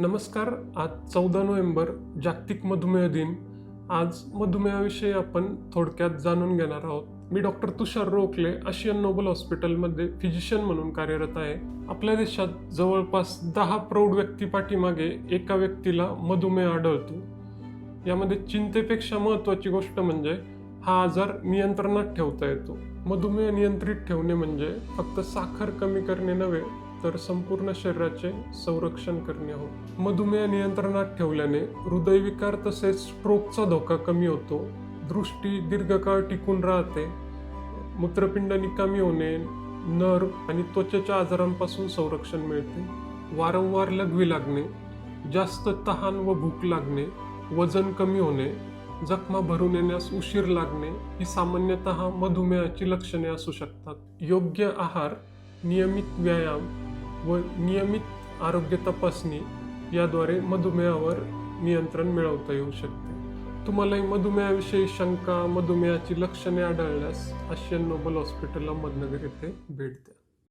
नमस्कार. आज 14 नोव्हेंबर जागतिक मधुमेह दिन. आज मधुमेहाविषयी आपण थोडक्यात जाणून घेणार आहोत. मी डॉक्टर तुषार रोखले आशियन नोबल हॉस्पिटलमध्ये फिजिशियन म्हणून कार्यरत आहे. आपल्या देशात जवळपास 10 प्रौढ व्यक्तीपाठीमागे एका व्यक्तीला मधुमेह आढळतो. यामध्ये चिंतेपेक्षा महत्त्वाची गोष्ट म्हणजे हा आजार नियंत्रणात ठेवता येतो. मधुमेह नियंत्रित ठेवणे म्हणजे फक्त साखर कमी करणे नव्हे तर संपूर्ण शरीराचे संरक्षण करणे होय. मधुमेह नियंत्रणात ठेवल्याने हृदयविकार तसेच स्ट्रोकचा धोका कमी होतो, दृष्टी दीर्घकाळ टिकून राहते, मूत्रपिंड निकामी होणे, नर्व आणि त्वचेच्या आजारांपासून संरक्षण मिळते, वारंवार लघवी लागणे, जास्त तहान व भूक लागणे, वजन कमी होणे, जखमा भरून येण्यास उशीर लागणे ही सामान्यतः मधुमेहाची लक्षणे असू शकतात. योग्य आहार, नियमित व्यायाम व नियमित आरोग्य तपासणी याद्वारे मधुमेहावर नियंत्रण मिळवता येऊ शकते. तुम्हालाही मधुमेहाविषयी शंका, मधुमेहाची लक्षणे आढळल्यास आशियन नोबल हॉस्पिटल अहमदनगर येथे भेट द्या.